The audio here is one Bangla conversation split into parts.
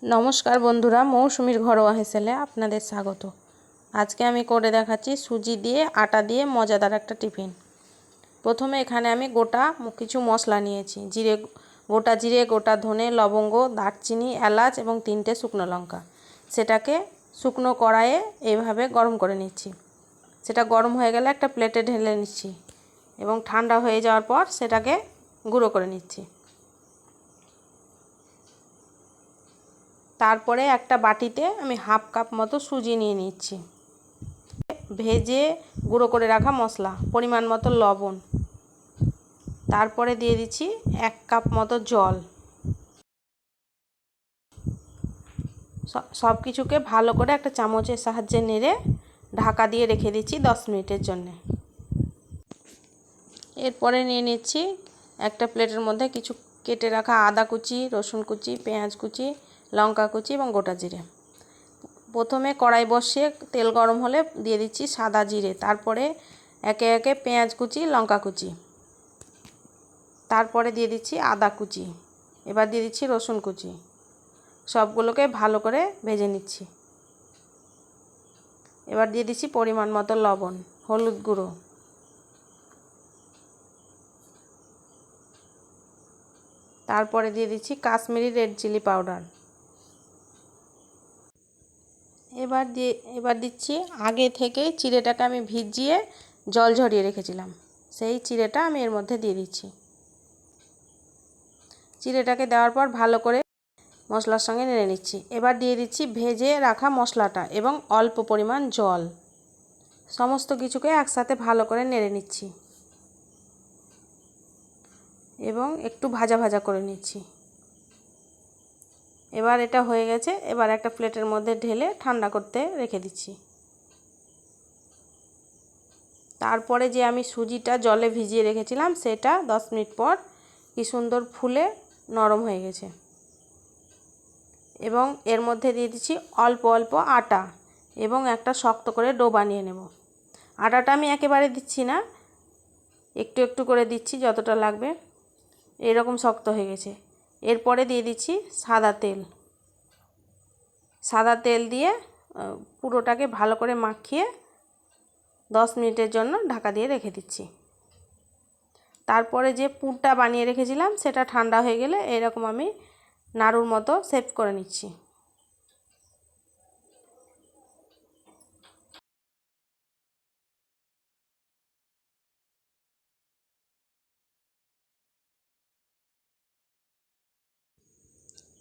নমস্কার বন্ধুরা, মৌসুমীর ঘরোয়া হেসেলে আপনাদের স্বাগত। আজকে আমি করে দেখাচ্ছি সুজি দিয়ে আটা দিয়ে মজাদার একটা টিফিন। প্রথমে এখানে আমি কিছু মশলা নিয়েছি। গোটা জিরে, গোটা ধনে, লবঙ্গ, দারচিনি, এলাচ এবং 3টে শুকনো লঙ্কা। সেটাকে শুকনো কড়াইয়ে এইভাবে গরম করে নিচ্ছি। সেটা গরম হয়ে গেলে একটা প্লেটে ঢেলে নিচ্ছি এবং ঠান্ডা হয়ে যাওয়ার পর সেটাকে গুঁড়ো করে নিচ্ছি। তারপরে একটা বাটিতে আমি হাফ কাপ মতো সুজি নিয়ে নিচ্ছি। ভেজে গুঁড়ো করে রাখা মশলা, পরিমাণ মতো লবণ, তারপরে দিয়ে দিচ্ছি 1 কাপ মতো জল। সব কিছুকে ভালো করে একটা চামচের সাহায্যে নেড়ে ঢাকা দিয়ে রেখে দিচ্ছি 10 মিনিটের জন্য। এরপরে নিয়ে নিচ্ছি একটা প্লেটের মধ্যে কিছু কেটে রাখা আদা কুচি, রসুন কুচি, পেঁয়াজ কুচি, লঙ্কা কুচি এবং গোটা জিরে। প্রথমে কড়াই বসিয়ে তেল গরম হলে দিয়ে দিচ্ছি সাদা জিরে, তারপরে একে একে পেঁয়াজ কুচি, লঙ্কা কুচি, তারপরে দিয়ে দিচ্ছি আদা কুচি, এবার দিয়ে দিচ্ছি রসুন কুচি। সবগুলোকে ভালো করে ভেজে নিচ্ছি। এবার দিয়ে দিচ্ছি পরিমাণ মতো লবণ, হলুদ গুঁড়ো, তারপরে দিয়ে দিচ্ছি কাশ্মীরি রেড চিলি পাউডার। এবার দিচ্ছি আগে থেকে চিড়েটাকে আমি ভিজিয়ে জল ঝরিয়ে রেখেছিলাম, সেই চিড়েটা আমি এর মধ্যে দিয়ে দিচ্ছি। চিড়েটাকে দেওয়ার পর ভালো করে মশলার সঙ্গে নেড়ে নিচ্ছি। এবার দিয়ে দিচ্ছি ভেজে রাখা মশলাটা এবং অল্প পরিমাণ জল। সমস্ত কিছুকে একসাথে ভালো করে নেড়ে নিচ্ছি এবং একটু ভাজা ভাজা করে নিচ্ছি। এবার এটা হয়ে গেছে। এবার একটা প্লেটের মধ্যে ঢেলে ঠান্ডা করতে রেখে দিচ্ছি। তারপরে যে আমি সুজিটা জলে ভিজিয়ে রেখেছিলাম সেটা 10 মিনিট পর কি সুন্দর ফুলে নরম হয়ে গেছে এবং এর মধ্যে দিয়ে দিচ্ছি অল্প অল্প আটা এবং একটা শক্ত করে ডো বানিয়ে নেব। আটাটা আমি একেবারে দিচ্ছি না, একটু একটু করে দিচ্ছি যতটা লাগবে। এরকম শক্ত হয়ে গেছে। এরপরে দিয়ে দিচ্ছি সাদা তেল দিয়ে পুরোটাকে ভালো করে মাখিয়ে 10 মিনিটের জন্য ঢাকা দিয়ে রেখে দিচ্ছি। তারপরে যে পুরটা বানিয়ে রেখেছিলাম সেটা ঠান্ডা হয়ে গেলে এরকম আমি নাড়ুর মতো শেপ করে নিচ্ছি।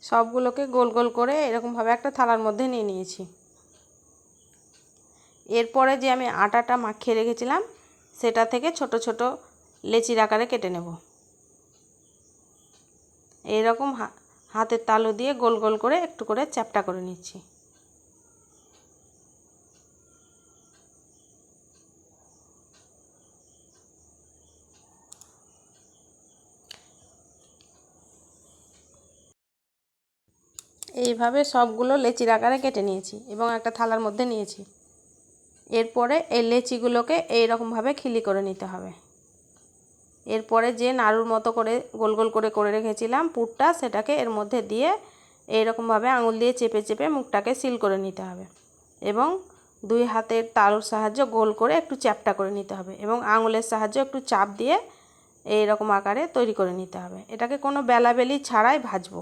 সবগুলোকে গোল গোল করে এরকমভাবে একটা থালার মধ্যে নিয়ে নিয়েছি। এরপরে যে আমি আটাটা মাখিয়ে রেখেছিলাম সেটা থেকে ছোট ছোট লেচির আকারে কেটে নেব। এইরকম হাতের তালু দিয়ে গোল গোল করে একটু করে চ্যাপ্টা করে নিচ্ছি। এইভাবে সবগুলো লেচির আকারে কেটে নিয়েছি এবং একটা থালার মধ্যে নিয়েছি। এরপরে এই লেচিগুলোকে এইরকমভাবে খিলি করে নিতে হবে। এরপরে যে নাড়ুর মতো করে গোল গোল করে করে রেখেছিলাম পুরটা, সেটাকে এর মধ্যে দিয়ে এইরকমভাবে আঙুল দিয়ে চেপে চেপে মুখটাকে সিল করে নিতে হবে এবং 2 হাতের তালুর সাহায্যে গোল করে একটু চ্যাপ্টা করে নিতে হবে এবং আঙুলের সাহায্যে একটু চাপ দিয়ে এইরকম আকারে তৈরি করে নিতে হবে। এটাকে কোনো বেলাবেলি ছাড়াই ভাজবো।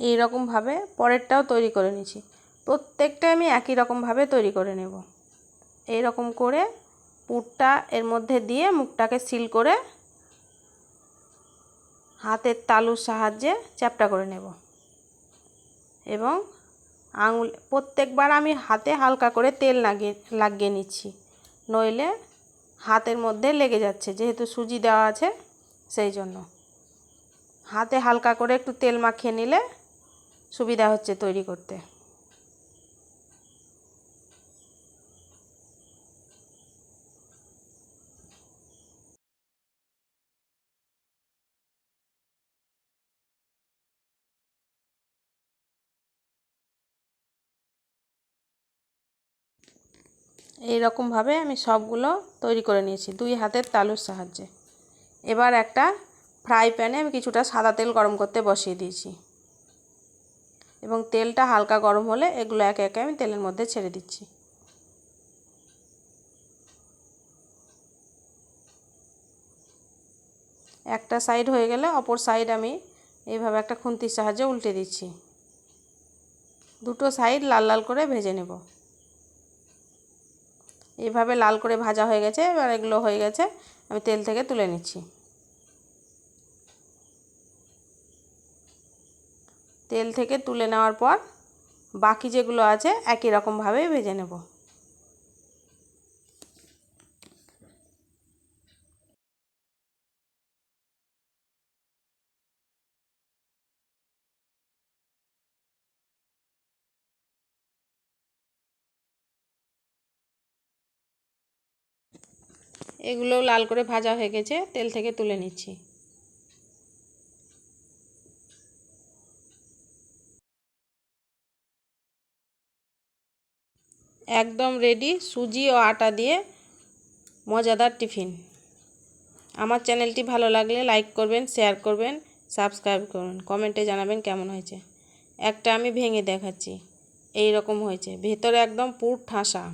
এইরকমভাবে পরেরটাও তৈরি করে নিচ্ছি। প্রত্যেকটা আমি একই রকমভাবে তৈরি করে নেব। এইরকম করে পুরটা এর মধ্যে দিয়ে মুখটাকে সিল করে হাতের তালুর সাহায্যে চ্যাপ্টা করে নেব এবং প্রত্যেকবার আমি হাতে হালকা করে তেল লাগিয়ে নিচ্ছি, নইলে হাতের মধ্যে লেগে যাচ্ছে, যেহেতু সুজি দেওয়া আছে সেই জন্য। হাতে হালকা করে একটু তেল মাখিয়ে নিলে সুবিধা হচ্ছে তৈরি করতে। এইরকমভাবে আমি সবগুলো তৈরি করে নিয়েছি 2 হাতের তালুর সাহায্যে। এবার একটা ফ্রাই প্যানে আমি কিছুটা সাদা তেল গরম করতে বসিয়ে দিয়েছি এবং তেলটা হালকা গরম হলে এগুলো একে একে আমি তেলের মধ্যে ছেড়ে দিচ্ছি। একটা সাইড হয়ে গেলে অপর সাইড আমি এইভাবে একটা খুন্তির সাহায্যে উল্টে দিচ্ছি। দুটো সাইড লাল লাল করে ভেজে নেব। এইভাবে লাল করে ভাজা হয়ে গেছে। এবার এগুলো হয়ে গেছে, আমি তেল থেকে তুলে নিচ্ছি। তেল থেকে তুলে নেওয়ার পর বাকি যেগুলো আছে একই রকমভাবেই ভেজে নেব। এগুলোও লাল করে ভাজা হয়ে গেছে, তেল থেকে তুলে নিচ্ছি। একদম রেডি সুজি ও আটা দিয়ে মজাদার টিফিন। আমার চ্যানেলটি ভালো লাগলে লাইক করবেন, শেয়ার করবেন, সাবস্ক্রাইব করবেন, কমেন্টে জানাবেন কেমন হয়েছে। একটা আমি ভেঙে দেখাচ্ছি, এই রকম হয়েছে, ভেতরে একদম পুর ঠাসা।